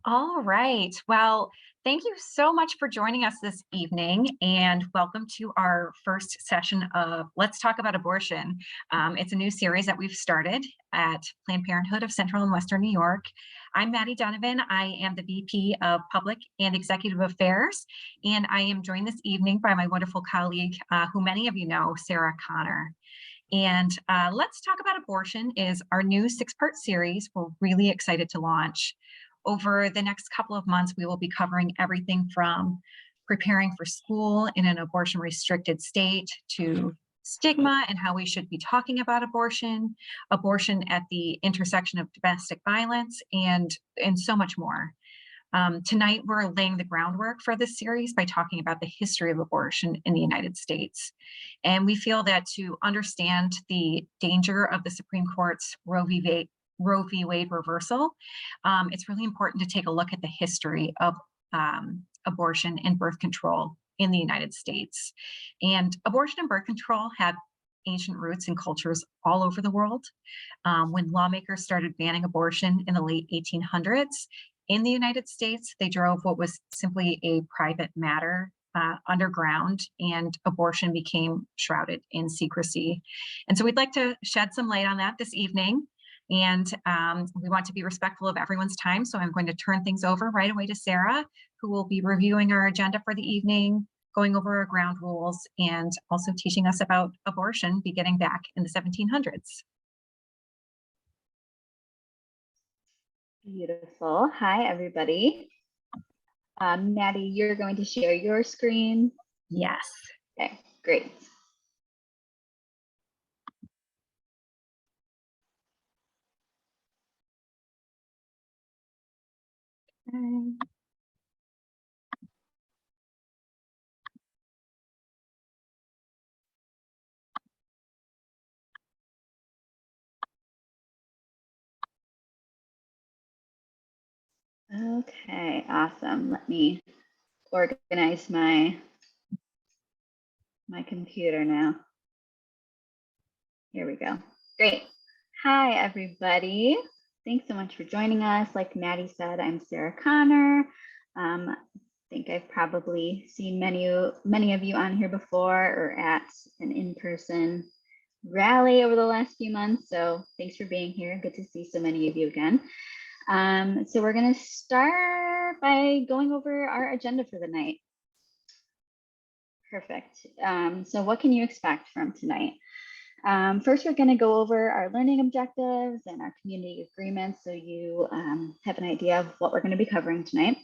All right. Well, thank you so much for joining us this evening, and welcome to our first session of Let's Talk About Abortion. It's a new series that we've started at Planned Parenthood of Central and Western New York. I'm Maddie Donovan. I am the VP of Public and Executive Affairs, and I am joined this evening by my wonderful colleague, who many of you know, Sarah Connor. And Let's Talk About Abortion is our new six-part series we're really excited to launch. Over the next couple of months, we will be covering everything from preparing for school in an abortion-restricted state to stigma and how we should be talking about abortion, abortion at the intersection of domestic violence, and so much more. Tonight, we're laying the groundwork for this series by talking about the history of abortion in the United States. And we feel that to understand the danger of the Supreme Court's Roe v. Wade reversal, it's really important to take a look at the history of abortion and birth control in the United States. And abortion and birth control have ancient roots in cultures all over the world. When lawmakers started banning abortion in the late 1800s, in the United States, they drove what was simply a private matter underground, and abortion became shrouded in secrecy. And so we'd like to shed some light on that this evening. And we want to be respectful of everyone's time. So I'm going to turn things over right away to Sarah, who will be reviewing our agenda for the evening, going over our ground rules, and also teaching us about abortion beginning back in the 1700s. Beautiful. Hi, everybody. Maddie, you're going to share your screen? Yes. Okay, great. Okay, awesome. Let me organize my computer now. Here we go. Great. Hi, everybody. Thanks so much for joining us. Like Maddie said, I'm Sarah Connor. I think I've probably seen many of you on here before or at an in-person rally over the last few months. So thanks for being here. Good to see so many of you again. So we're going to start by going over our agenda for the night. Perfect. So what can you expect from tonight? First, we're going to go over our learning objectives and our community agreements so you have an idea of what we're going to be covering tonight.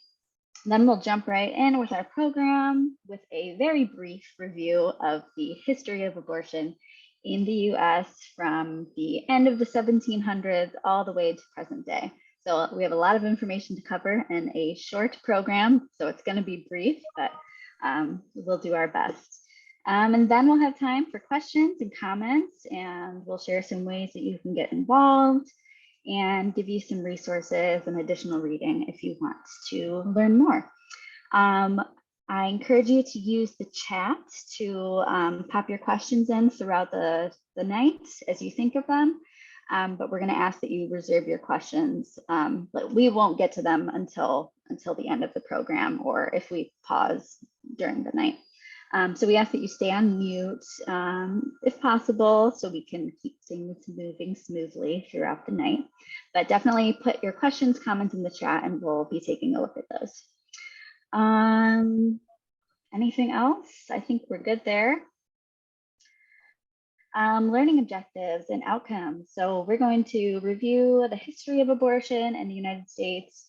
Then we'll jump right in with our program with a very brief review of the history of abortion in the US from the end of the 1700s all the way to present day. So we have a lot of information to cover in a short program, so it's going to be brief, but we'll do our best. And then we'll have time for questions and comments, and we'll share some ways that you can get involved and give you some resources and additional reading if you want to learn more. I encourage you to use the chat to pop your questions in throughout the night as you think of them. But we're going to ask that you reserve your questions. But we won't get to them until the end of the program, or if we pause during the night. So we ask that you stay on mute if possible, so we can keep things moving smoothly throughout the night. But definitely put your questions, comments in the chat, and we'll be taking a look at those. Anything else? I think we're good there. Learning objectives and outcomes. So we're going to review the history of abortion in the United States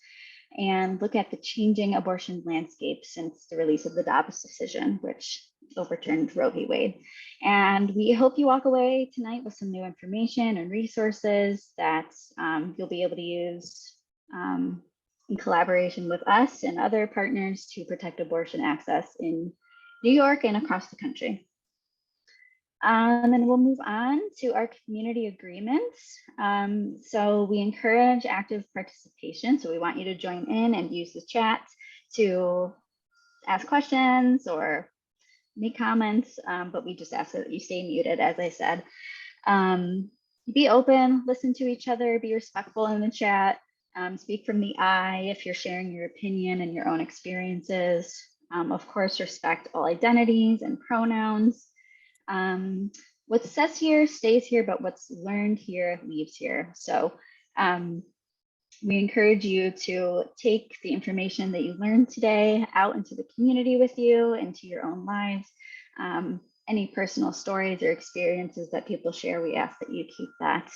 and look at the changing abortion landscape since the release of the Dobbs decision, which overturned Roe v. Wade. And we hope you walk away tonight with some new information and resources that you'll be able to use in collaboration with us and other partners to protect abortion access in New York and across the country. And then we'll move on to our community agreements. So we encourage active participation. So we want you to join in and use the chat to ask questions or make comments, but we just ask that you stay muted, as I said. Be open, listen to each other, be respectful in the chat. Speak from the I if you're sharing your opinion and your own experiences. Of course, respect all identities and pronouns. What says here stays here, but what's learned here leaves here. So we encourage you to take the information that you learned today out into the community with you, into your own lives. Any personal stories or experiences that people share, we ask that you keep that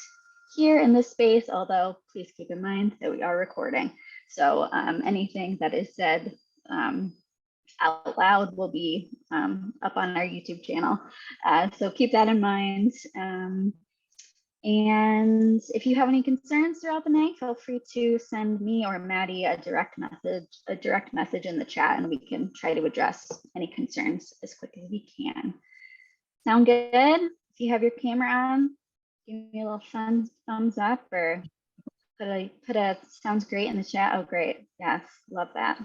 here in this space, although please keep in mind that we are recording. So anything that is said out loud will be up on our YouTube channel. So keep that in mind. And if you have any concerns throughout the night, feel free to send me or Maddie a direct message in the chat, and we can try to address any concerns as quick as we can. Sound good? If you have your camera on, give me a little thumbs up, or put a sounds great in the chat. Oh, great. Yes, love that.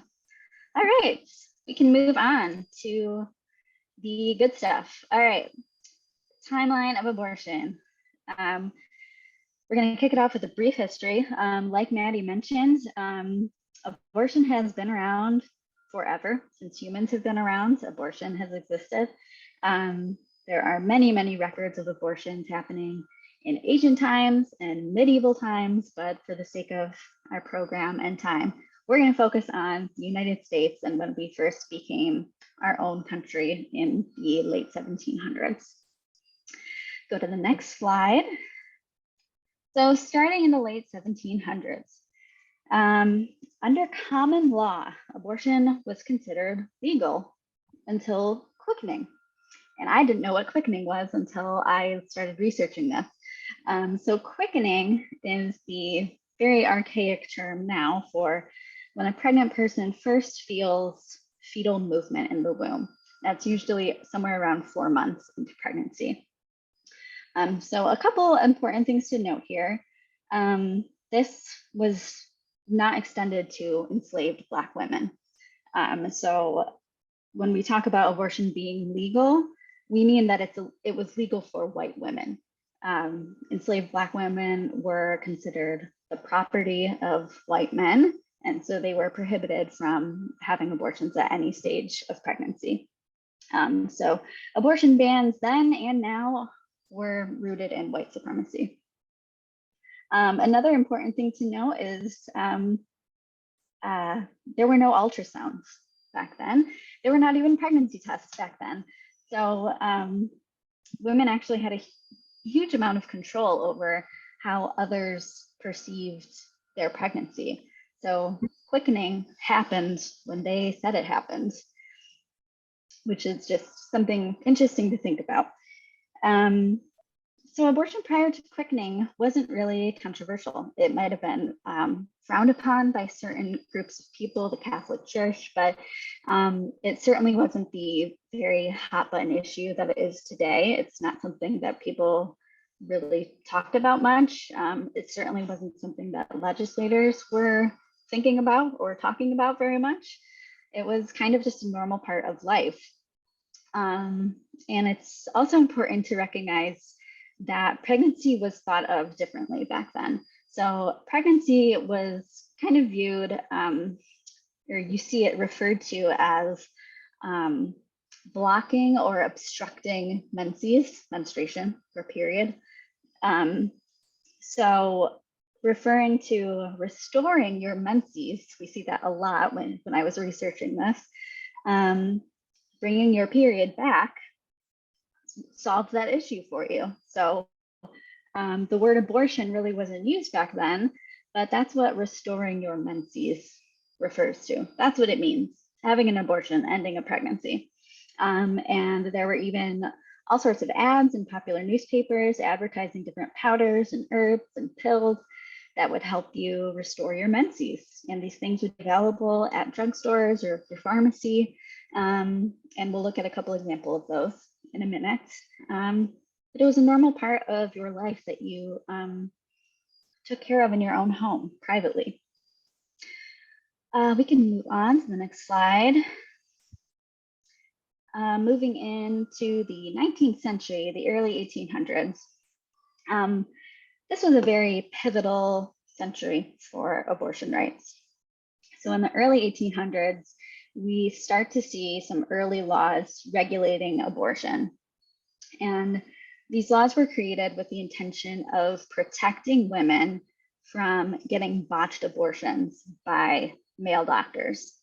All right, we can move on to the good stuff. All right, timeline of abortion. We're going to kick it off with a brief history. Like Maddie mentioned, abortion has been around forever. Since humans have been around, abortion has existed. There are many, many records of abortions happening in ancient times and medieval times, but for the sake of our program and time, we're going to focus on the United States and when we first became our own country in the late 1700s. Go to the next slide. So starting in the late 1700s, under common law, abortion was considered legal until quickening. And I didn't know what quickening was until I started researching this. So quickening is the very archaic term now for when a pregnant person first feels fetal movement in the womb. That's usually somewhere around 4 months into pregnancy. So a couple important things to note here. This was not extended to enslaved Black women. So when we talk about abortion being legal, we mean that it was legal for white women. Enslaved Black women were considered the property of white men, and so they were prohibited from having abortions at any stage of pregnancy. So abortion bans then and now were rooted in white supremacy. Another important thing to note is there were no ultrasounds back then. There were not even pregnancy tests back then. So women actually had a huge amount of control over how others perceived their pregnancy. So quickening happened when they said it happened, which is just something interesting to think about. So abortion prior to quickening wasn't really controversial. It might have been frowned upon by certain groups of people, the Catholic Church, but it certainly wasn't the very hot button issue that it is today. It's not something that people really talked about much. It certainly wasn't something that legislators were thinking about or talking about very much. It was kind of just a normal part of life. And it's also important to recognize that pregnancy was thought of differently back then. So pregnancy was kind of viewed, or you see it referred to as blocking or obstructing menstruation or period. So referring to restoring your menses, we see that a lot when I was researching this. Bringing your period back solves that issue for you. So the word abortion really wasn't used back then, but that's what restoring your menses refers to. That's what it means, having an abortion, ending a pregnancy. And there were even all sorts of ads in popular newspapers advertising different powders and herbs and pills that would help you restore your menses. And these things would be available at drugstores or your pharmacy. And we'll look at a couple examples of those in a minute. But it was a normal part of your life that you took care of in your own home privately. We can move on to the next slide. Moving into the 19th century, the early 1800s. This was a very pivotal century for abortion rights. So in the early 1800s, we start to see some early laws regulating abortion. And these laws were created with the intention of protecting women from getting botched abortions by male doctors.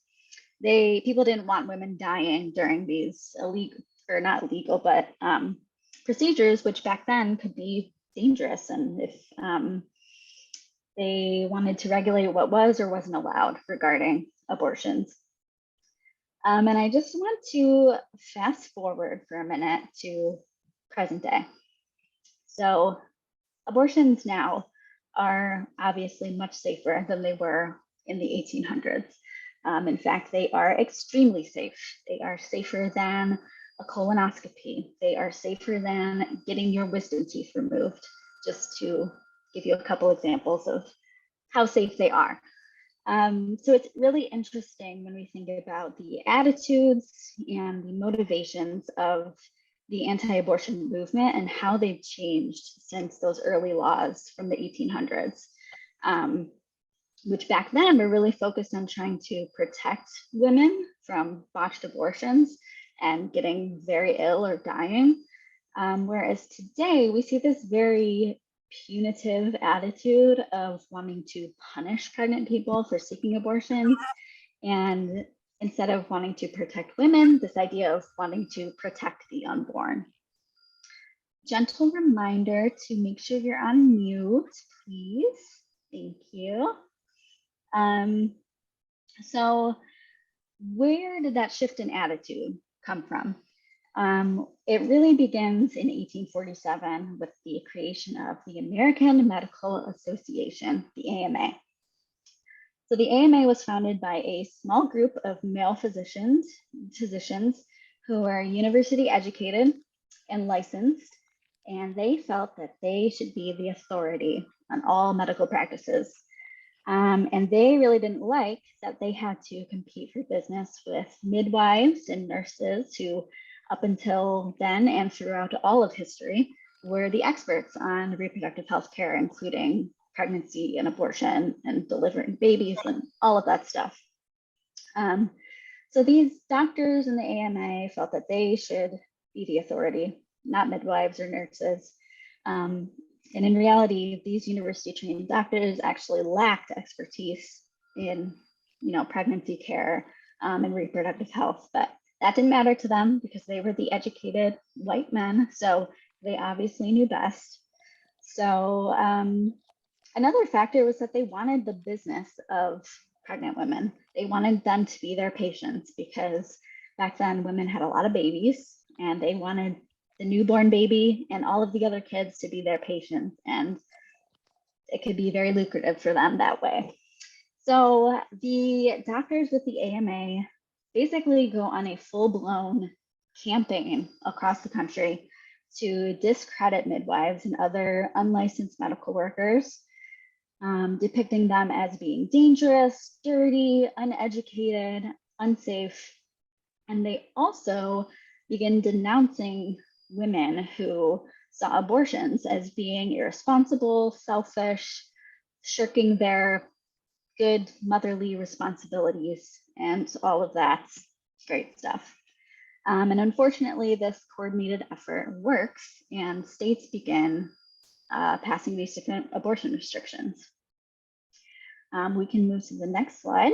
People didn't want women dying during these illegal, or not illegal, but procedures, which back then could be dangerous. And if they wanted to regulate what was or wasn't allowed regarding abortions. And I just want to fast forward for a minute to present day. So abortions now are obviously much safer than they were in the 1800s. In fact, they are extremely safe. They are safer than a colonoscopy. They are safer than getting your wisdom teeth removed, just to give you a couple examples of how safe they are. So it's really interesting when we think about the attitudes and the motivations of the anti-abortion movement and how they've changed since those early laws from the 1800s, which back then were really focused on trying to protect women from botched abortions and getting very ill or dying. Whereas today we see this very punitive attitude of wanting to punish pregnant people for seeking abortions. And instead of wanting to protect women, this idea of wanting to protect the unborn. Gentle reminder to make sure you're on mute, please. Thank you. So where did that shift in attitude come from? It really begins in 1847 with the creation of the American Medical Association, the AMA. So the AMA was founded by a small group of male physicians who are university educated and licensed, and they felt that they should be the authority on all medical practices. And they really didn't like that they had to compete for business with midwives and nurses who, up until then and throughout all of history, were the experts on reproductive health care, including pregnancy and abortion and delivering babies and all of that stuff. So these doctors in the AMA felt that they should be the authority, not midwives or nurses. And in reality, these university trained doctors actually lacked expertise in, pregnancy care and reproductive health, but that didn't matter to them because they were the educated white men, so they obviously knew best. So another factor was that they wanted the business of pregnant women. They wanted them to be their patients because back then women had a lot of babies and they wanted the newborn baby and all of the other kids to be their patients, and it could be very lucrative for them that way. So the doctors with the AMA basically go on a full-blown campaign across the country to discredit midwives and other unlicensed medical workers, depicting them as being dangerous, dirty, uneducated, unsafe. And they also begin denouncing women who saw abortions as being irresponsible, selfish, shirking their good motherly responsibilities, and all of that great stuff. And unfortunately, this coordinated effort works, and states begin passing these different abortion restrictions. We can move to the next slide.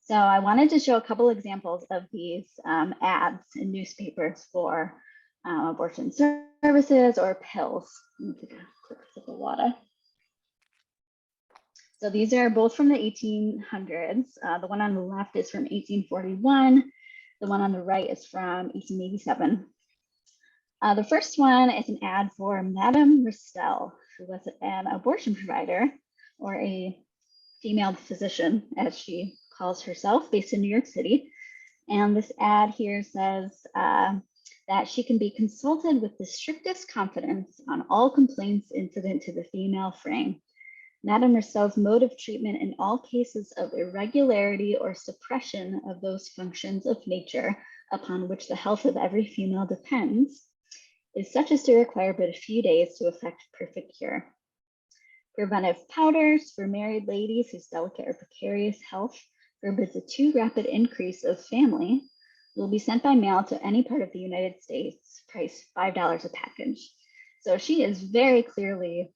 So I wanted to show a couple examples of these ads in newspapers for abortion services or pills. Let me take a quick sip of water. So these are both from the 1800s. The one on the left is from 1841. The one on the right is from 1887. The first one is an ad for Madame Ristel, who was an abortion provider, or a female physician, as she calls herself, based in New York City. And this ad here says that she can be consulted with the strictest confidence on all complaints incident to the female frame. Madame Ristel's mode of treatment in all cases of irregularity or suppression of those functions of nature upon which the health of every female depends is such as to require but a few days to effect perfect cure. Preventive powders for married ladies whose delicate or precarious health forbids a too rapid increase of family will be sent by mail to any part of the United States, priced $5 a package. So she is very clearly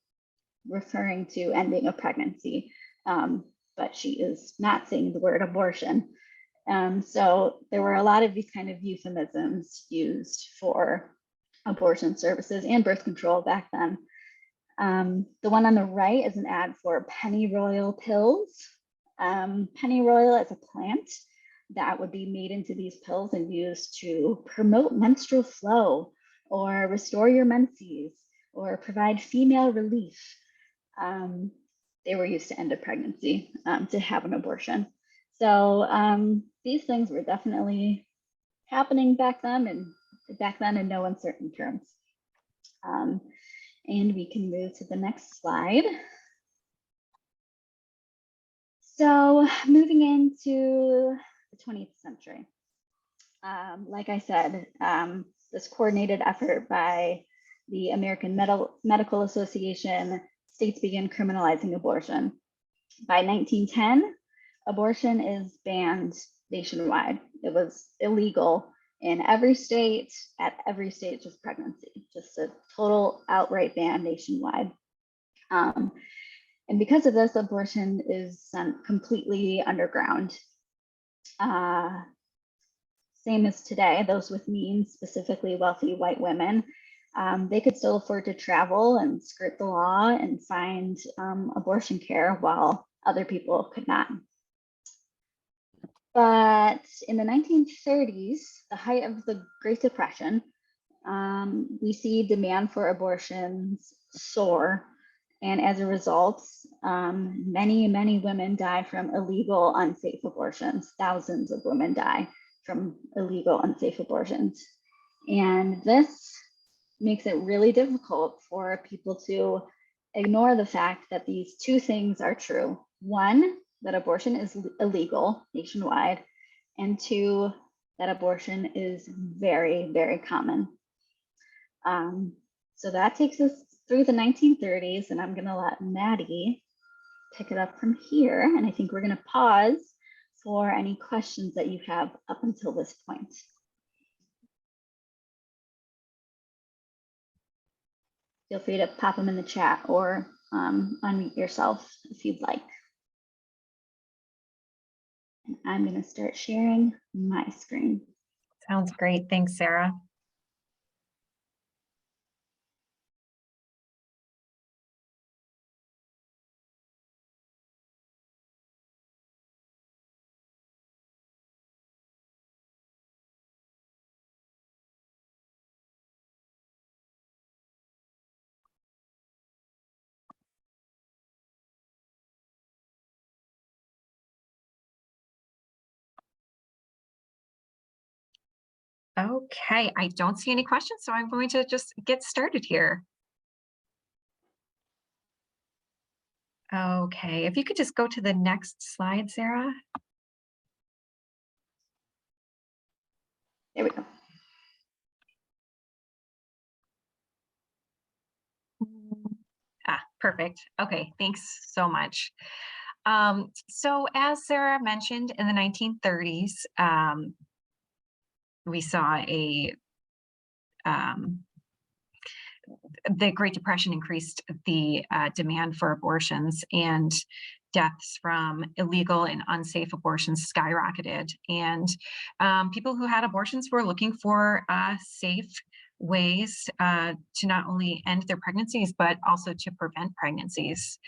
referring to ending a pregnancy, but she is not saying the word abortion. So there were a lot of these kind of euphemisms used for abortion services and birth control back then. The one on the right is an ad for pennyroyal pills. Pennyroyal is a plant that would be made into these pills and used to promote menstrual flow or restore your menses or provide female relief. They were used to end a pregnancy, to have an abortion. So these things were definitely happening back then in no uncertain terms. And we can move to the next slide. So moving into the 20th century. Like I said, this coordinated effort by the American Medical Association, states began criminalizing abortion. By 1910, abortion is banned nationwide. It was illegal in every state, at every stage of pregnancy, just a total outright ban nationwide. And because of this, abortion is sent completely underground. Same as today, those with means, specifically wealthy white women, they could still afford to travel and skirt the law and find abortion care while other people could not. But in the 1930s, the height of the Great Depression, we see demand for abortions soar. And as a result, many, many women die from illegal, unsafe abortions. Thousands of women die from illegal, unsafe abortions. And this makes it really difficult for people to ignore the fact that these two things are true. One, that abortion is illegal nationwide, and two, that abortion is very, very common. So that takes us through the 1930s, and I'm gonna let Maddie pick it up from here. And I think we're gonna pause for any questions that you have up until this point. Feel free to pop them in the chat or unmute yourself if you'd like. And I'm going to start sharing my screen. Sounds great. Thanks, Sarah. Okay, I don't see any questions, so I'm going to just get started here. Okay, if you could just go to the next slide, Sarah. There we go. Perfect. Okay, thanks so much. So as Sarah mentioned, in the 1930s, we saw the Great Depression increased the demand for abortions, and deaths from illegal and unsafe abortions skyrocketed. And people who had abortions were looking for safe ways to not only end their pregnancies, but also to prevent pregnancies.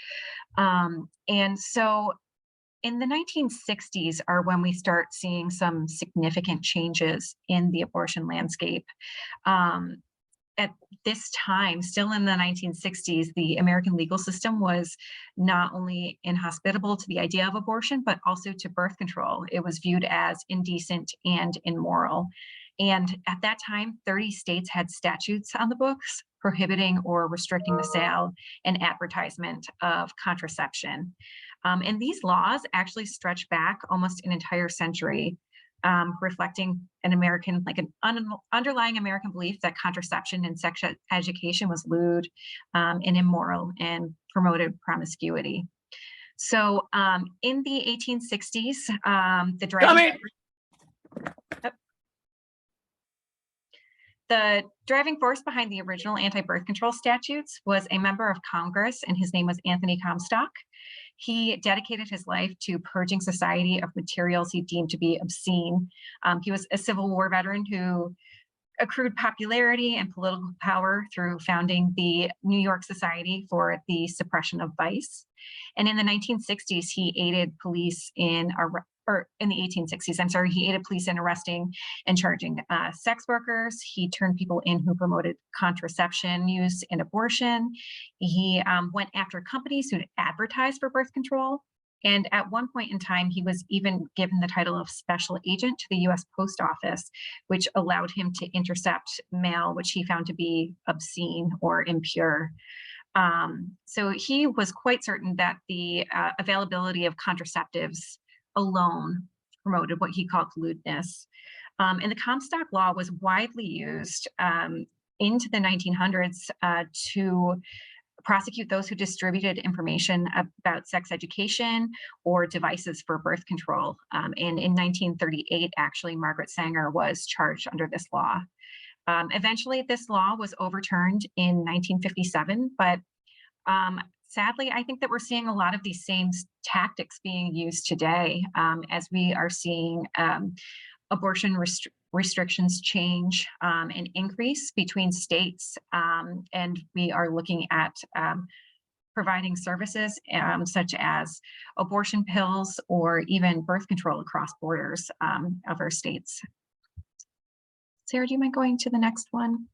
And so in the 1960s are when we start seeing some significant changes in the abortion landscape. At this time, still in the 1960s, the American legal system was not only inhospitable to the idea of abortion, but also to birth control. It was viewed as indecent and immoral. And at that time, 30 states had statutes on the books prohibiting or restricting the sale and advertisement of contraception. And these laws actually stretch back almost an entire century. reflecting an American, like an underlying American belief that contraception and sex education was lewd and immoral and promoted promiscuity. So in the 1860s, the driving force behind the original anti-birth control statutes was a member of Congress, and his name was Anthony Comstock. He dedicated his life to purging society of materials he deemed to be obscene. He was a Civil War veteran who accrued popularity and political power through founding the New York Society for the Suppression of Vice. And in the 1960s, he aided police in in the 1860s, I'm sorry, he aided police in arresting and charging sex workers. He turned people in who promoted contraception use and abortion. He went after companies who advertised for birth control. And at one point in time, he was even given the title of special agent to the US Post Office, which allowed him to intercept mail, which he found to be obscene or impure. So he was quite certain that the availability of contraceptives alone promoted what he called lewdness. And the Comstock Law was widely used into the 1900s to prosecute those who distributed information about sex education or devices for birth control. And in 1938, actually, Margaret Sanger was charged under this law. Eventually, this law was overturned in 1957, but sadly, I think that we're seeing a lot of these same tactics being used today as we are seeing abortion restrictions change and increase between states. And we are looking at providing services such as abortion pills or even birth control across borders of our states. Sarah, do you mind going to the next one?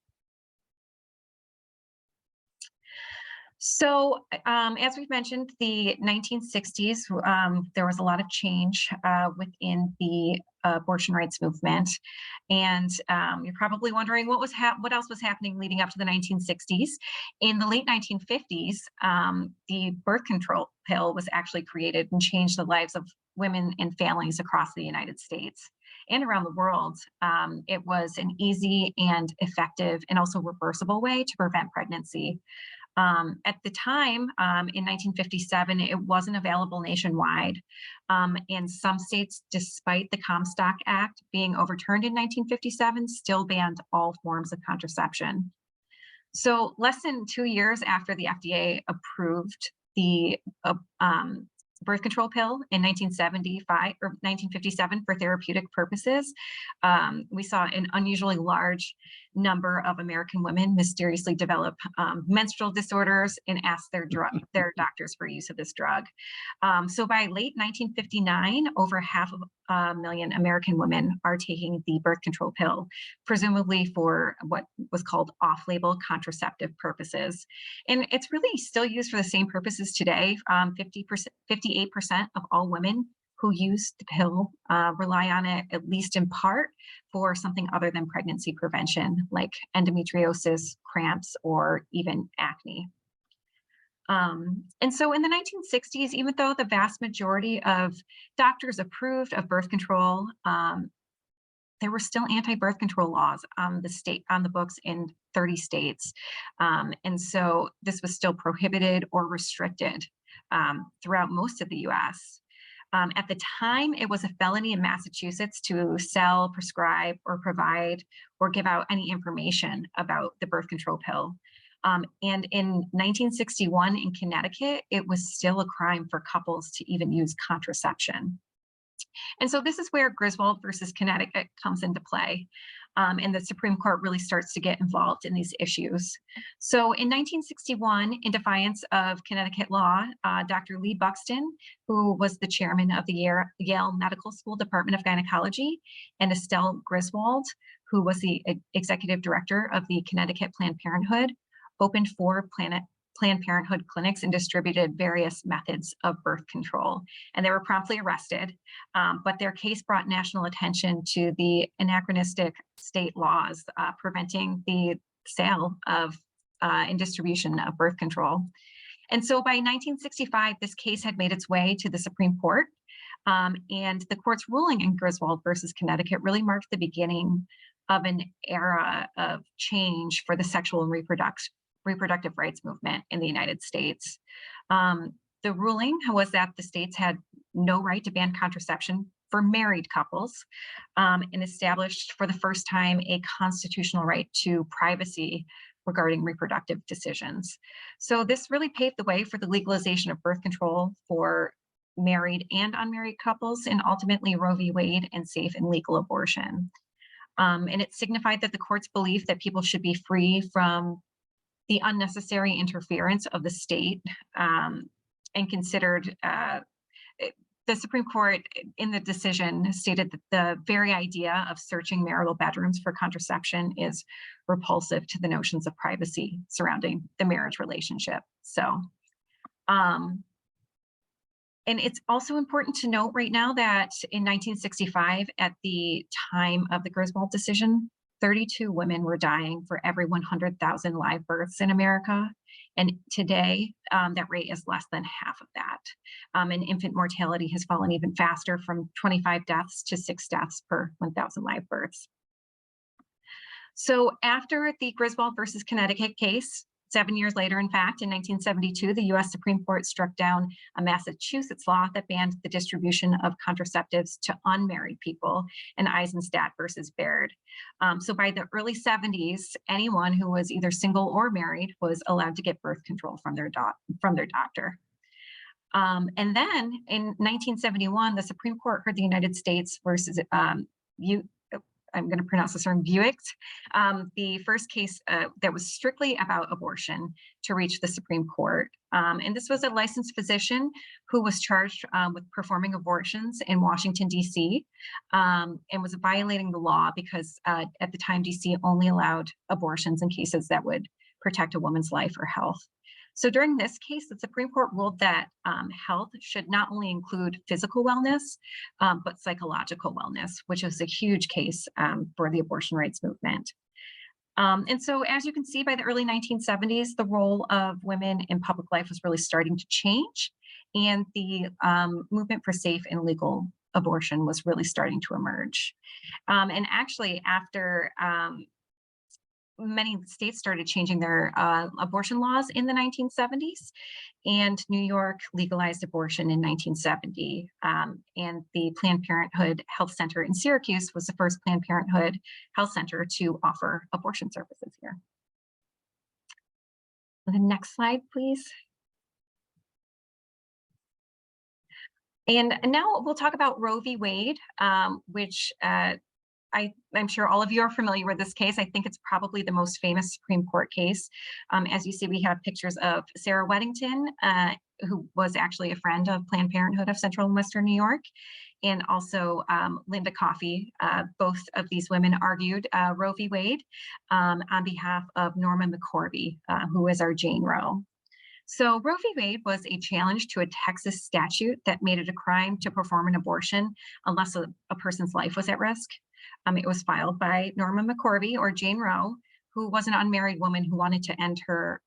So as we've mentioned, the 1960s, there was a lot of change within the abortion rights movement. And you're probably wondering what else was happening leading up to the 1960s. In the late 1950s, the birth control pill was actually created and changed the lives of women and families across the United States and around the world. It was an easy and effective and also reversible way to prevent pregnancy. At the time, in 1957, it wasn't available nationwide. And some states, despite the Comstock Act being overturned in 1957, still banned all forms of contraception. So less than 2 years after the FDA approved the birth control pill in 1975 or 1957 for therapeutic purposes, we saw an unusually large number of American women mysteriously develop menstrual disorders and ask their doctors for use of this drug. So by late 1959, over 500,000 American women are taking the birth control pill, presumably for what was called off-label contraceptive purposes. And it's really still used for the same purposes today. 58% of all women who use the pill rely on it, at least in part, for something other than pregnancy prevention, like endometriosis, cramps, or even acne. And so in the 1960s, even though the vast majority of doctors approved of birth control, there were still anti-birth control laws on the books in 30 states. And so this was still prohibited or restricted throughout most of the US. At the time, it was a felony in Massachusetts to sell, prescribe, or provide, or give out any information about the birth control pill. And in 1961 in Connecticut, it was still a crime for couples to even use contraception. And so this is where Griswold versus Connecticut comes into play. And the Supreme Court really starts to get involved in these issues. So in 1961, in defiance of Connecticut law, Dr. Lee Buxton, who was the chairman of the Yale Medical School Department of Gynecology, and Estelle Griswold, who was the executive director of the Connecticut Planned Parenthood, opened 4 Planned Parenthood clinics and distributed various methods of birth control. And they were promptly arrested, but their case brought national attention to the anachronistic state laws preventing the sale of and distribution of birth control. And so by 1965, this case had made its way to the Supreme Court. And the court's ruling in Griswold versus Connecticut really marked the beginning of an era of change for the sexual and reproductive rights movement in the United States. The ruling was that the states had no right to ban contraception for married couples, and established for the first time a constitutional right to privacy regarding reproductive decisions. So this really paved the way for the legalization of birth control for married and unmarried couples, and ultimately Roe v. Wade and safe and legal abortion. And it signified that the court's belief that people should be free from the unnecessary interference of the state, and considered the Supreme Court in the decision stated that the very idea of searching marital bedrooms for contraception is repulsive to the notions of privacy surrounding the marriage relationship. So, and it's also important to note right now that in 1965, at the time of the Griswold decision, 32 women were dying for every 100,000 live births in America. And today, that rate is less than half of that. And infant mortality has fallen even faster, from 25 deaths to 6 deaths per 1,000 live births. So after the Griswold versus Connecticut case, 7 years later, in fact, in 1972, the US Supreme Court struck down a Massachusetts law that banned the distribution of contraceptives to unmarried people in Eisenstadt versus Baird. So by the early 70s, anyone who was either single or married was allowed to get birth control from their doctor. And then in 1971, the Supreme Court heard the United States versus I'm going to pronounce this term, Buick, the first case that was strictly about abortion to reach the Supreme Court. And this was a licensed physician who was charged with performing abortions in Washington, D.C., and was violating the law because at the time, D.C. only allowed abortions in cases that would protect a woman's life or health. So during this case, the Supreme Court ruled that health should not only include physical wellness, but psychological wellness, which is a huge case for the abortion rights movement. And so, as you can see, by the early 1970s, the role of women in public life was really starting to change, and the movement for safe and legal abortion was really starting to emerge. And actually, after many states started changing their abortion laws in the 1970s, and New York legalized abortion in 1970. And the Planned Parenthood Health Center in Syracuse was the first Planned Parenthood health center to offer abortion services here. The next slide, please. And now we'll talk about Roe v. Wade, which I'm sure all of you are familiar with this case. I think it's probably the most famous Supreme Court case. As you see, we have pictures of Sarah Weddington, who was actually a friend of Planned Parenthood of Central and Western New York, and also Linda Coffey. Both of these women argued Roe v. Wade on behalf of Norma McCorvey, who is our Jane Roe. So Roe v. Wade was a challenge to a Texas statute that made it a crime to perform an abortion unless a person's life was at risk. It was filed by Norma McCorvey, or Jane Roe, who was an unmarried woman who wanted to end her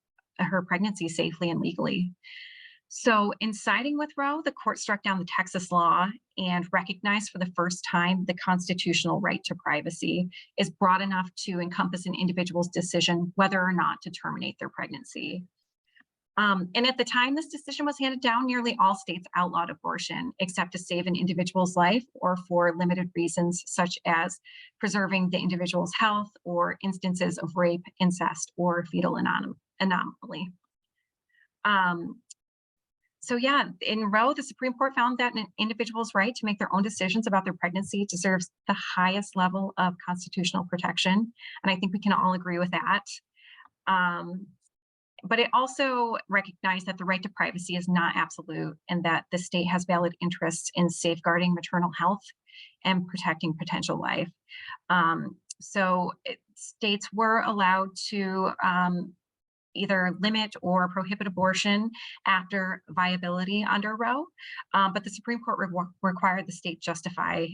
pregnancy safely and legally. So in siding with Roe, the court struck down the Texas law and recognized for the first time the constitutional right to privacy is broad enough to encompass an individual's decision whether or not to terminate their pregnancy. And at the time this decision was handed down, nearly all states outlawed abortion except to save an individual's life or for limited reasons, such as preserving the individual's health or instances of rape, incest, or fetal anomaly. So yeah, in Roe, the Supreme Court found that an individual's right to make their own decisions about their pregnancy deserves the highest level of constitutional protection. And I think we can all agree with that. But it also recognized that the right to privacy is not absolute, and that the state has valid interests in safeguarding maternal health and protecting potential life. So states were allowed to either limit or prohibit abortion after viability under Roe, but the Supreme Court required the state justify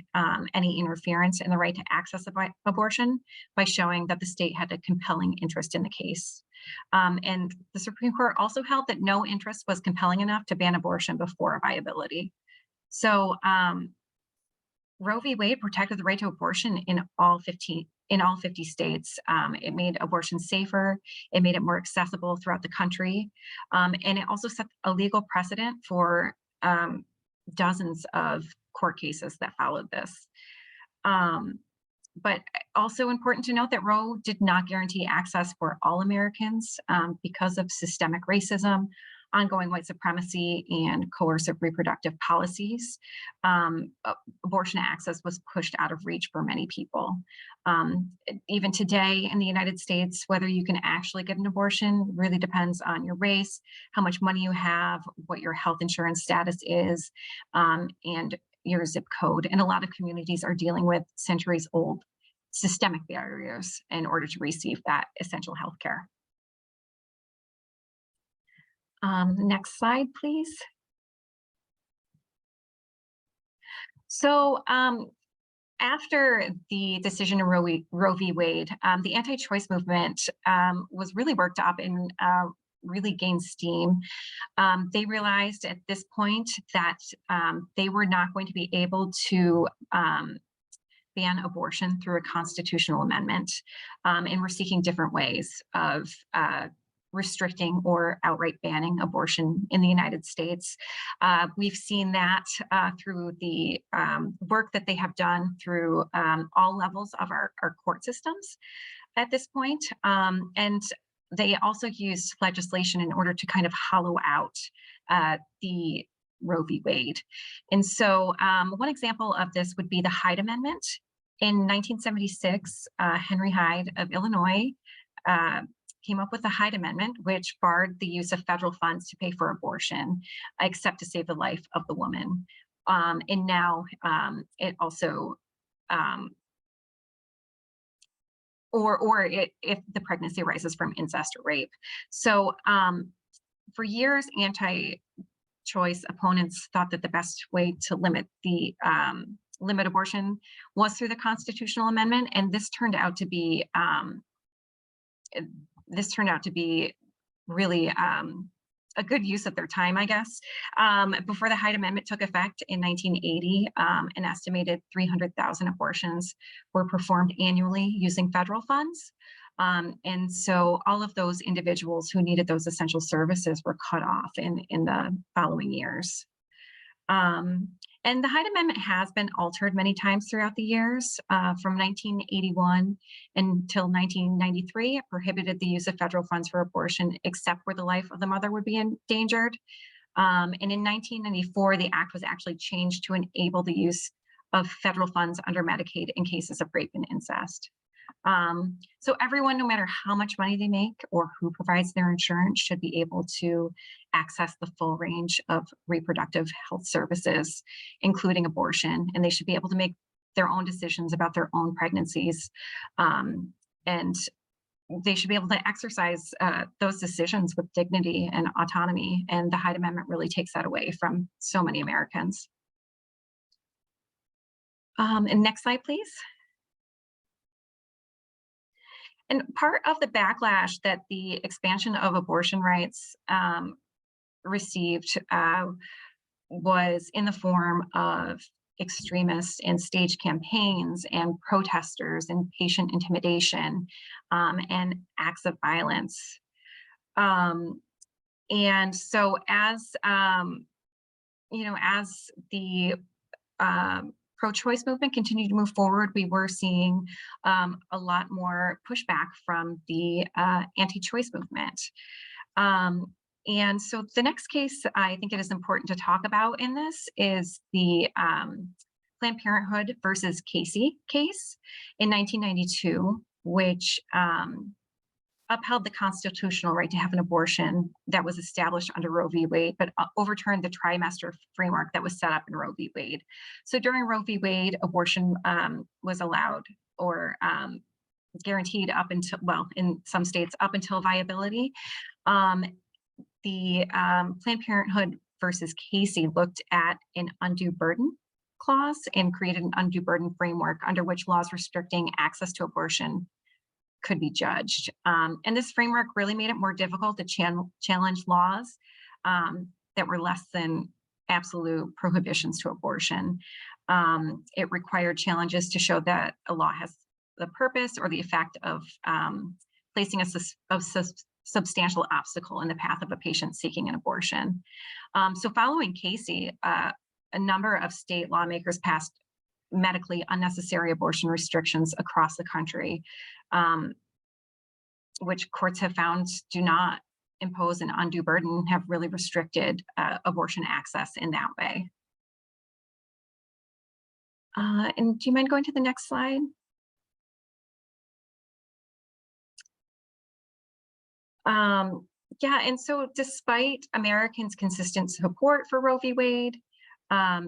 any interference in the right to access abortion by showing that the state had a compelling interest in the case. And the Supreme Court also held that no interest was compelling enough to ban abortion before viability. So Roe v. Wade protected the right to abortion in all 50 states. It made abortion safer. It made it more accessible throughout the country. And it also set a legal precedent for dozens of court cases that followed this. But also important to note that Roe did not guarantee access for all Americans because of systemic racism, ongoing white supremacy, and coercive reproductive policies. Abortion access was pushed out of reach for many people. Even today in the United States, whether you can actually get an abortion really depends on your race, how much money you have, what your health insurance status is, and your zip code. And a lot of communities are dealing with centuries old systemic barriers in order to receive that essential health care. Next slide, please. So after the decision of Roe v. Wade, the anti-choice movement was really worked up and really gained steam. They realized at this point that they were not going to be able to ban abortion through a constitutional amendment, and we're seeking different ways of restricting or outright banning abortion in the United States. We've seen that through the work that they have done through all levels of our court systems at this point. And they also used legislation in order to kind of hollow out the Roe v. Wade. And so one example of this would be the Hyde Amendment. In 1976, Henry Hyde of Illinois came up with the Hyde Amendment, which barred the use of federal funds to pay for abortion, except to save the life of the woman. And now it also, if the pregnancy arises from incest or rape. So for years, anti-choice opponents thought that the best way to limit abortion was through the constitutional amendment, and this turned out to be really a good use of their time, I guess. Before the Hyde Amendment took effect in 1980, an estimated 300,000 abortions were performed annually using federal funds. And so all of those individuals who needed those essential services were cut off in the following years. And the Hyde Amendment has been altered many times throughout the years. From 1981 until 1993, it prohibited the use of federal funds for abortion, except where the life of the mother would be endangered. And in 1994, the act was actually changed to enable the use of federal funds under Medicaid in cases of rape and incest. So everyone, no matter how much money they make or who provides their insurance, should be able to access the full range of reproductive health services, including abortion, and they should be able to make their own decisions about their own pregnancies. And they should be able to exercise those decisions with dignity and autonomy. And the Hyde Amendment really takes that away from so many Americans. And next slide, please. And part of the backlash that the expansion of abortion rights received was in the form of extremists and staged campaigns and protesters and patient intimidation and acts of violence. And so as as the pro-choice movement continued to move forward, we were seeing a lot more pushback from the anti-choice movement. And so the next case I think it is important to talk about in this is the Planned Parenthood versus Casey case in 1992, which upheld the constitutional right to have an abortion that was established under Roe v. Wade, but overturned the trimester framework that was set up in Roe v. Wade. So during Roe v. Wade, abortion was allowed or guaranteed up until, well, in some states, up until viability. The Planned Parenthood versus Casey looked at an undue burden clause and created an undue burden framework under which laws restricting access to abortion could be judged. And this framework really made it more difficult to challenge laws that were less than absolute prohibitions to abortion. It required challenges to show that a law has the purpose or the effect of placing a substantial obstacle in the path of a patient seeking an abortion. So following Casey, a number of state lawmakers passed medically unnecessary abortion restrictions across the country, which courts have found do not impose an undue burden, have really restricted abortion access in that way. And do you mind going to the next slide? Yeah, and so despite Americans' consistent support for Roe v. Wade,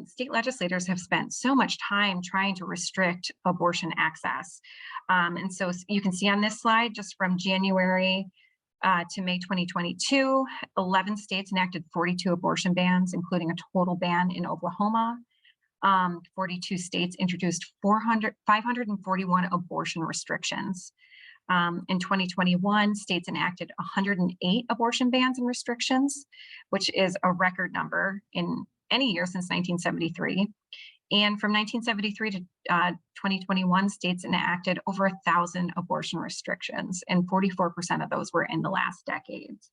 state legislators have spent so much time trying to restrict abortion access. And so you can see on this slide, just from January to May 2022, 11 states enacted 42 abortion bans, including a total ban in Oklahoma. 42 states introduced 541 abortion restrictions. In 2021, states enacted 108 abortion bans and restrictions, which is a record number in any year since 1973. And from 1973 to 2021, states enacted over 1,000 abortion restrictions, and 44% of those were in the last decades.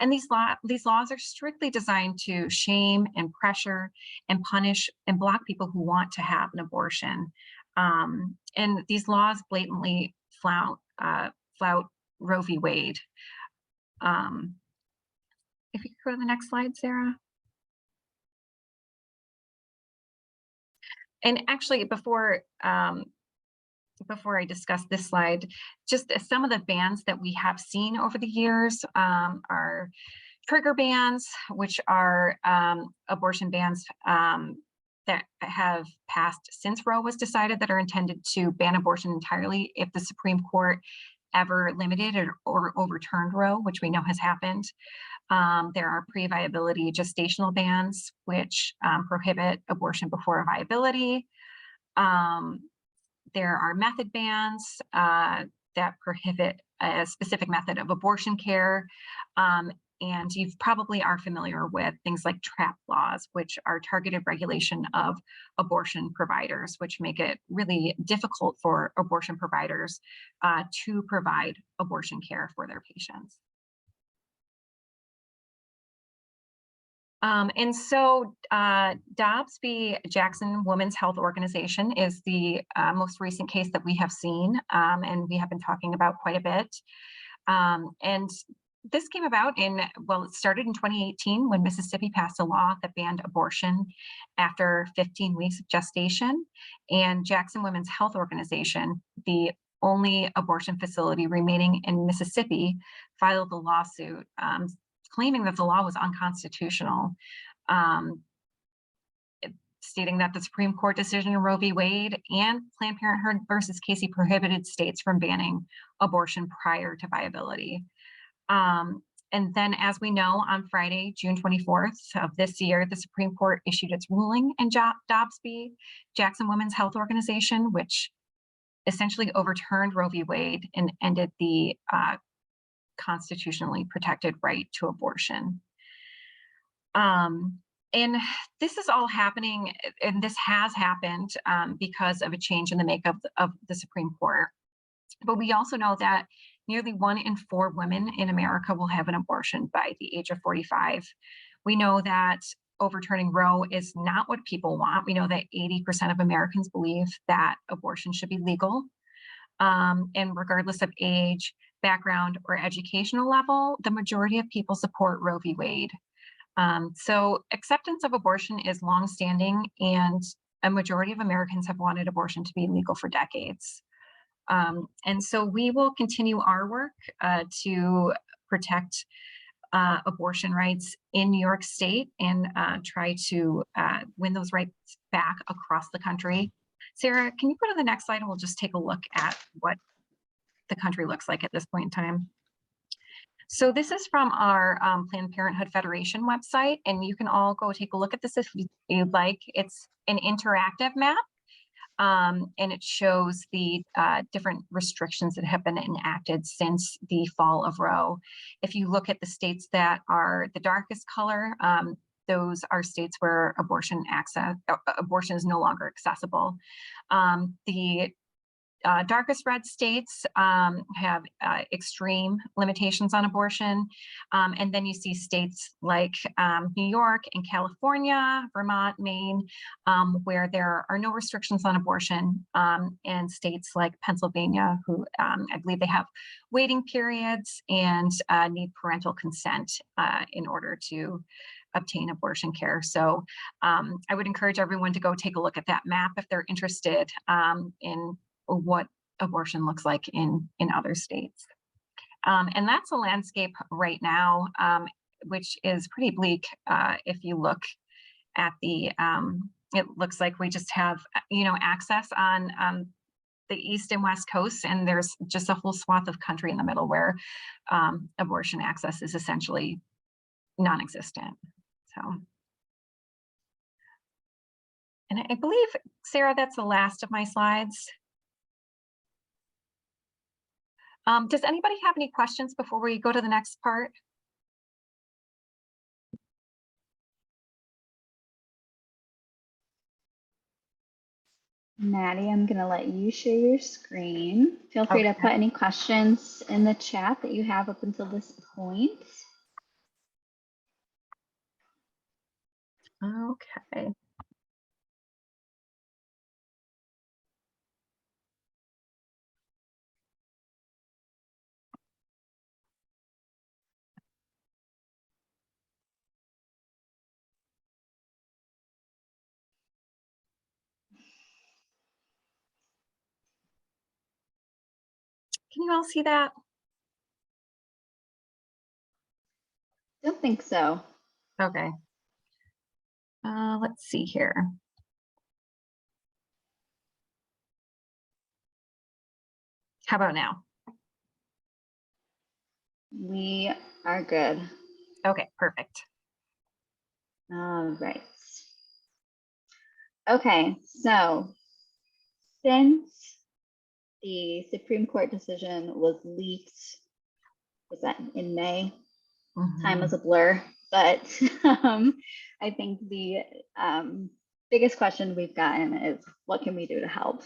And these laws are strictly designed to shame and pressure and punish and block people who want to have an abortion. And these laws blatantly flout Roe v. Wade. If you could go to the next slide, Sarah. And actually, before I discuss this slide, just some of the bans that we have seen over the years are trigger bans, which are abortion bans that have passed since Roe was decided that are intended to ban abortion entirely if the Supreme Court ever limited or overturned Roe, which we know has happened. There are pre-viability gestational bans, which prohibit abortion before viability. There are method bans that prohibit a specific method of abortion care. And you probably are familiar with things like trap laws, which are targeted regulation of abortion providers, which make it really difficult for abortion providers to provide abortion care for their patients. And so Dobbs v. Jackson Women's Health Organization is the most recent case that we have seen, and we have been talking about quite a bit. And this came about it started in 2018 when Mississippi passed a law that banned abortion after 15 weeks of gestation. And Jackson Women's Health Organization, the only abortion facility remaining in Mississippi, filed a lawsuit claiming that the law was unconstitutional, stating that the Supreme Court decision in Roe v. Wade and Planned Parenthood versus Casey prohibited states from banning abortion prior to viability. And then, as we know, on Friday, June 24th of this year, the Supreme Court issued its ruling in Dobbs v. Jackson Women's Health Organization, which essentially overturned Roe v. Wade and ended the constitutionally protected right to abortion. And this is all happening, and this has happened because of a change in the makeup of the Supreme Court. But we also know that nearly 1 in 4 women in America will have an abortion by the age of 45. We know that overturning Roe is not what people want. We know that 80% of Americans believe that abortion should be legal. And regardless of age, background, or educational level, the majority of people support Roe v. Wade. So acceptance of abortion is longstanding, and a majority of Americans have wanted abortion to be legal for decades. And so we will continue our work to protect abortion rights in New York State and try to win those rights back across the country. Sarah, can you go to the next slide and we'll just take a look at what the country looks like at this point in time. So this is from our Planned Parenthood Federation website, and you can all go take a look at this if you'd like. It's an interactive map, and it shows the different restrictions that have been enacted since the fall of Roe. If you look at the states that are the darkest color, those are states where abortion is no longer accessible. The darkest red states have extreme limitations on abortion. And then you see states like New York and California, Vermont, Maine, where there are no restrictions on abortion, and states like Pennsylvania, who I believe they have waiting periods and need parental consent in order to obtain abortion care. So I would encourage everyone to go take a look at that map if they're interested in what abortion looks like in other states. And that's a landscape right now, which is pretty bleak. If you look at the, it looks like we just have, access on the East and West Coast, and there's just a whole swath of country in the middle where abortion access is essentially non-existent. So, and I believe, Sarah, that's the last of my slides. Does anybody have any questions before we go to the next part? Maddie, I'm going to let you share your screen. Feel free to put any questions in the chat that you have up until this point. Okay. Can you all see that? Don't think so. Okay. Let's see here. How about now? We are good. Okay, perfect. All right. Okay, so since the Supreme Court decision was leaked, was that in May? Time is a blur, but I think the biggest question we've gotten is, what can we do to help?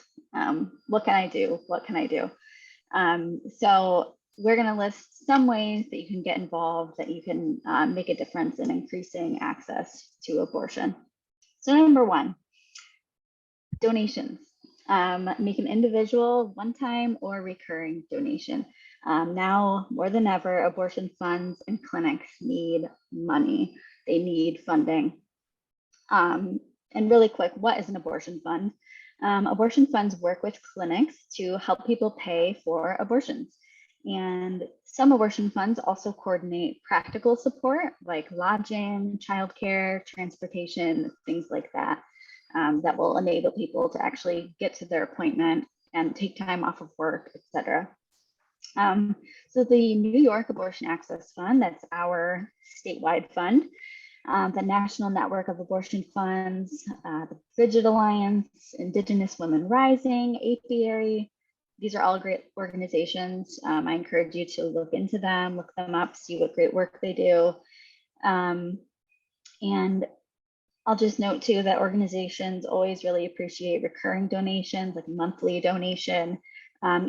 What can I do? What can I do? So we're going to list some ways that you can get involved, that you can make a difference in increasing access to abortion. So number one, donations. Make an individual, one-time or recurring donation. Now more than ever, abortion funds and clinics need money. They need funding. And really quick, what is an abortion fund? Abortion funds work with clinics to help people pay for abortions. And some abortion funds also coordinate practical support like lodging, childcare, transportation, things like that, that will enable people to actually get to their appointment and take time off of work, etc. So the New York Abortion Access Fund, that's our statewide fund. The National Network of Abortion Funds, the Frigid Alliance, Indigenous Women Rising, Apiary. These are all great organizations. I encourage you to look into them, look them up, see what great work they do. And I'll just note too that organizations always really appreciate recurring donations, like monthly donation,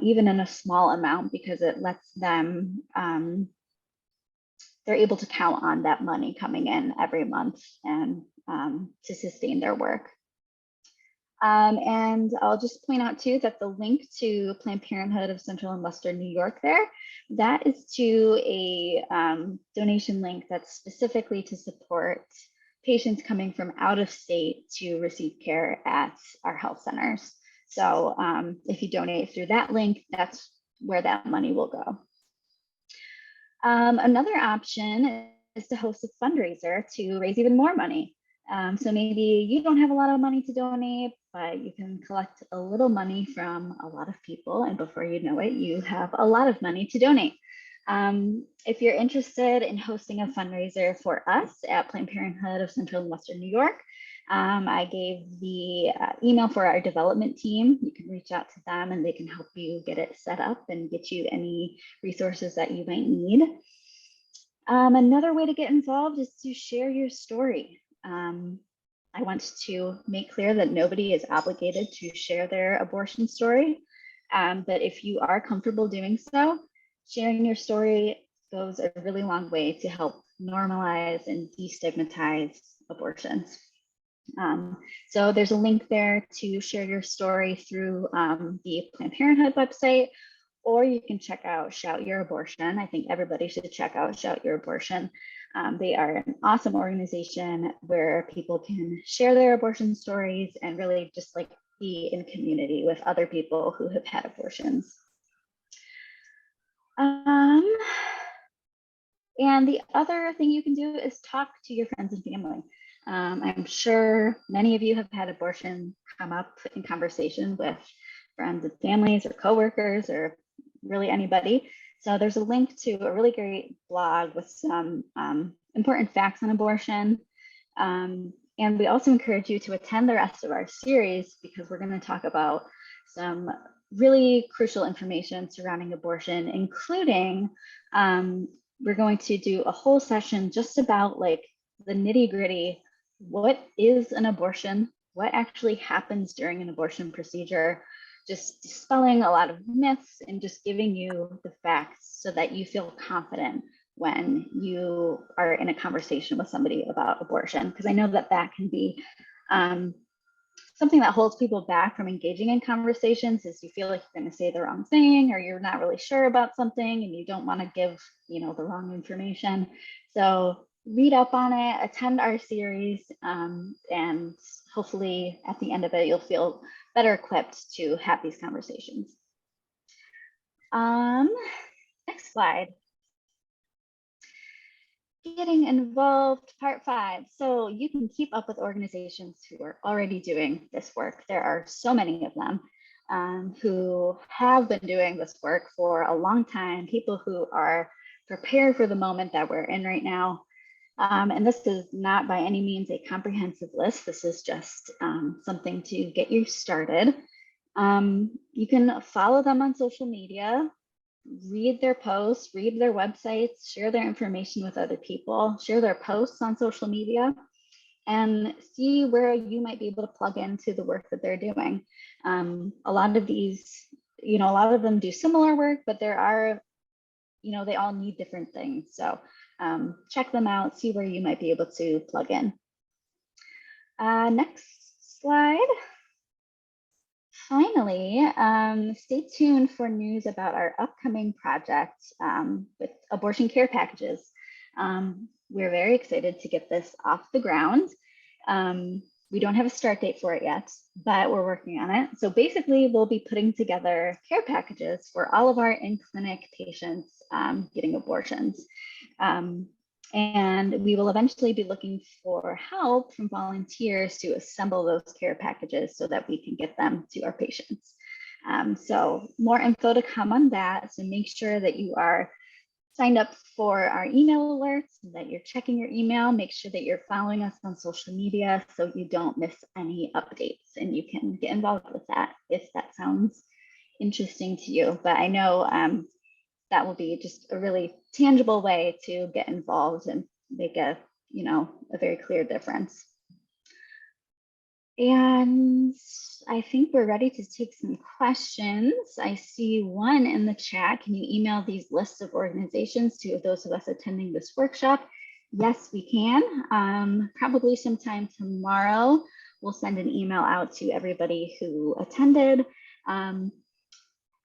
even in a small amount, because it lets them, they're able to count on that money coming in every month and to sustain their work. And I'll just point out too that the link to Planned Parenthood of Central and Western New York there, that is to a donation link that's specifically to support patients coming from out of state to receive care at our health centers. So if you donate through that link, that's where that money will go. Another option is to host a fundraiser to raise even more money. So maybe you don't have a lot of money to donate, but you can collect a little money from a lot of people, and before you know it, you have a lot of money to donate. If you're interested in hosting a fundraiser for us at Planned Parenthood of Central and Western New York, I gave the email for our development team. You can reach out to them and they can help you get it set up and get you any resources that you might need. Another way to get involved is to share your story. I want to make clear that nobody is obligated to share their abortion story, but if you are comfortable doing so, sharing your story goes a really long way to help normalize and destigmatize abortions. So there's a link there to share your story through the Planned Parenthood website, or you can check out Shout Your Abortion. I think everybody should check out Shout Your Abortion. They are an awesome organization where people can share their abortion stories and really just like be in community with other people who have had abortions. And the other thing you can do is talk to your friends and family. I'm sure many of you have had abortion come up in conversation with friends and families or coworkers or really anybody. So there's a link to a really great blog with some important facts on abortion. And we also encourage you to attend the rest of our series because we're going to talk about some really crucial information surrounding abortion, including we're going to do a whole session just about like the nitty gritty. What is an abortion? What actually happens during an abortion procedure? Just dispelling a lot of myths and just giving you the facts so that you feel confident when you are in a conversation with somebody about abortion. Because I know that that can be something that holds people back from engaging in conversations is you feel like you're going to say the wrong thing or you're not really sure about something and you don't want to give, you know, the wrong information. So read up on it, attend our series, and hopefully at the end of it, you'll feel better equipped to have these conversations. Next slide. Getting involved, part 5. So you can keep up with organizations who are already doing this work. There are so many of them who have been doing this work for a long time, people who are prepared for the moment that we're in right now. And this is not by any means a comprehensive list. This is just something to get you started. You can follow them on social media, read their posts, read their websites, share their information with other people, share their posts on social media, and see where you might be able to plug into the work that they're doing. A lot of these, you know, a lot of them do similar work, but there are, you know, they all need different things. So check them out, see where you might be able to plug in. Next slide. Finally, stay tuned for news about our upcoming project with abortion care packages. We're very excited to get this off the ground. We don't have a start date for it yet, but we're working on it. So basically, we'll be putting together care packages for all of our in-clinic patients getting abortions. And we will eventually be looking for help from volunteers to assemble those care packages so that we can get them to our patients. So more info to come on that. So make sure that you are signed up for our email alerts, that you're checking your email, make sure that you're following us on social media so you don't miss any updates and you can get involved with that if that sounds interesting to you. But I know that will be just a really tangible way to get involved and make a, you know, a very clear difference. And I think we're ready to take some questions. I see one in the chat. Can you email these lists of organizations to those of us attending this workshop? Yes, we can. Probably sometime tomorrow, we'll send an email out to everybody who attended.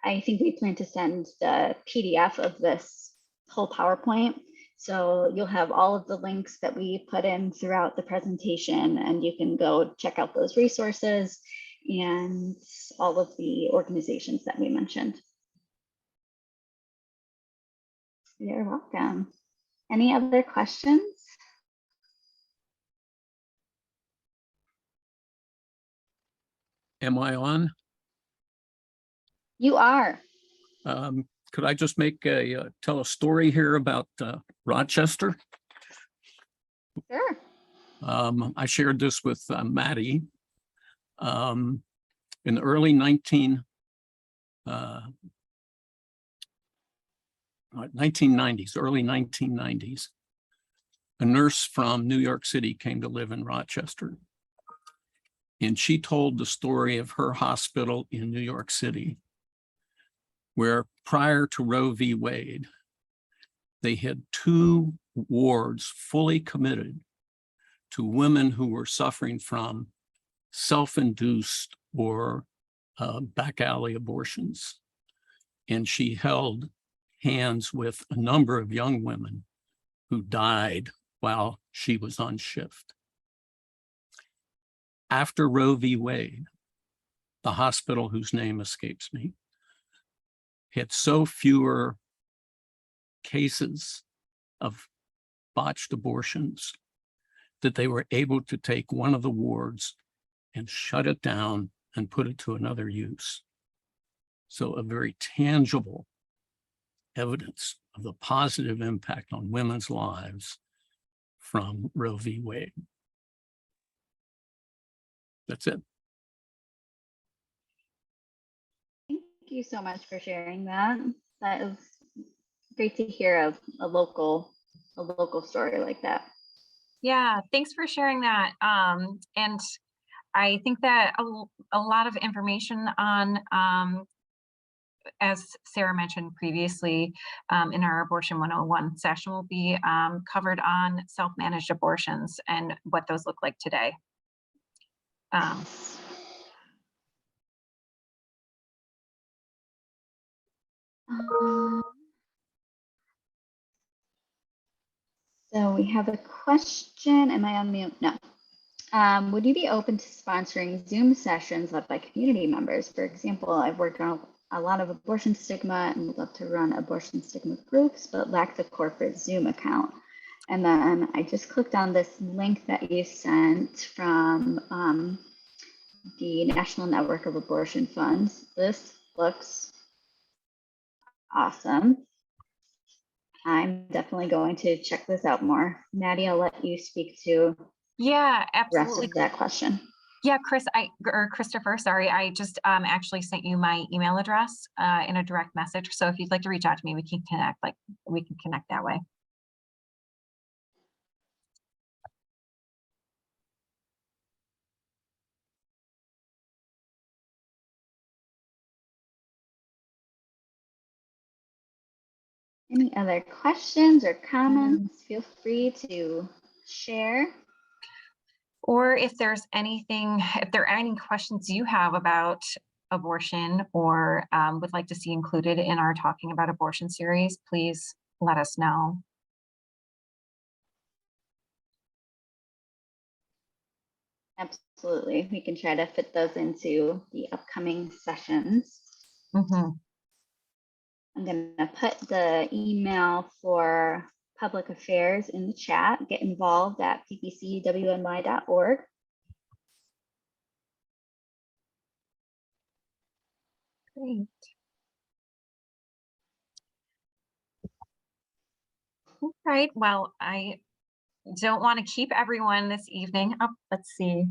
I think we plan to send the PDF of this whole PowerPoint. So you'll have all of the links that we put in throughout the presentation, and you can go check out those resources and all of the organizations that we mentioned. You're welcome. Any other questions? Am I on? You are. Could I just tell a story here about Rochester? Sure. I shared this with Maddie. In the early 1990s, early 1990s, a nurse from New York City came to live in Rochester. And she told the story of her hospital in New York City, where prior to Roe v. Wade, they had 2 wards fully committed to women who were suffering from self-induced or back alley abortions. And she held hands with a number of young women who died while she was on shift. After Roe v. Wade, the hospital, whose name escapes me, had so fewer cases of botched abortions that they were able to take one of the wards and shut it down and put it to another use. So a very tangible evidence of the positive impact on women's lives from Roe v. Wade. That's it. Thank you so much for sharing that. That is great to hear of a local story like that. Yeah, thanks for sharing that. And I think that a lot of information on, as Sarah mentioned previously, in our Abortion 101 session will be covered on self-managed abortions and what those look like today. So we have a question. Am I on mute? No. Would you be open to sponsoring Zoom sessions led by community members? For example, I've worked on a lot of abortion stigma and would love to run abortion stigma groups, but lack the corporate Zoom account. And then I just clicked on this link that you sent from the National Network of Abortion Funds. This looks awesome. I'm definitely going to check this out more. Maddie, I'll let you speak to Yeah, the rest absolutely. of that question. Yeah, Christopher, sorry, I just actually sent you my email address in a direct message. So if you'd like to reach out to me, we can connect that way. Any other questions or comments? Feel free to share. Or if there are any questions you have about abortion or would like to see included in our Talking About Abortion series, please let us know. Absolutely. We can try to fit those into the upcoming sessions. Mm-hmm. I'm going to put the email for public affairs in the chat. Get involved at ppcwny.org. Great. All right. Well, I don't want to keep everyone this evening. Oh, let's see.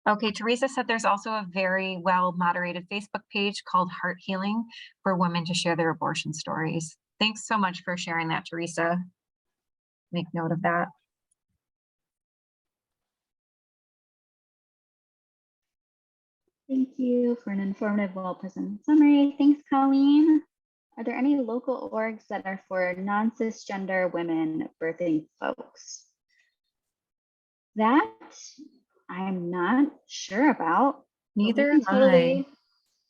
Okay, Teresa said there's also a very well moderated Facebook page called Heart Healing for women to share their abortion stories. Thanks so much for sharing that, Teresa. Make note of that. Thank you for an informative, well-presented summary. Thanks, Colleen. Are there any local orgs that are for non-cisgender women birthing folks? That I'm not sure about. Neither am I.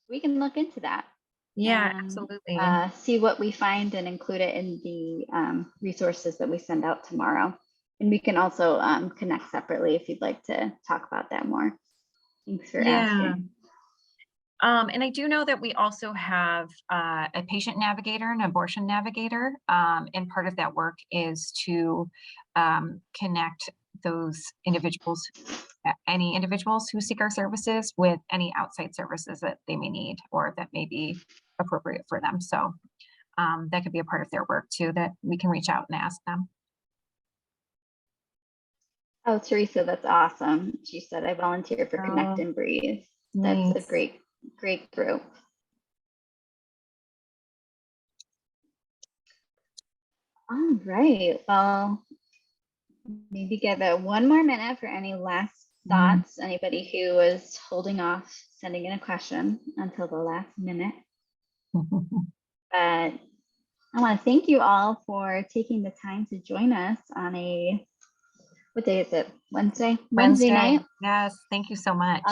We can look into that. Yeah, and, absolutely. See what we find and include it in the resources that we send out tomorrow. And we can also connect separately if you'd like to talk about that more. Thanks for asking. And I do know that we also have a patient navigator, an abortion navigator, and part of that work is to connect those individuals, any individuals who seek our services, with any outside services that they may need or that may be appropriate for them. So that could be a part of their work too, that we can reach out and ask them. Oh, Teresa, that's awesome. She said, I volunteer for Connect and Breathe. That's Nice. a great group. All right. Well, maybe give it one more minute for any last thoughts. Anybody who was holding off sending in a question until the last minute. But I want to thank you all for taking the time to join us on what day is it? Wednesday night. Yes, thank you so much.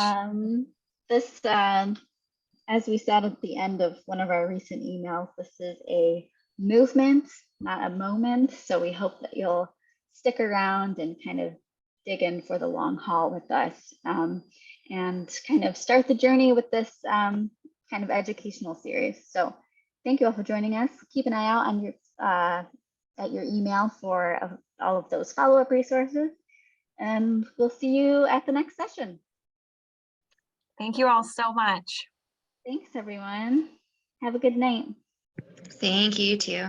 This, as we said at the end of one of our recent emails, this is a movement, not a moment. So we hope that you'll stick around and kind of dig in for the long haul with us, and kind of start the journey with this kind of educational series. So thank you all for joining us. Keep an eye out on your at your email for all of those follow-up resources, and we'll see you at the next session. Thank you all so much. Thanks, everyone. Have a good night. Thank you too.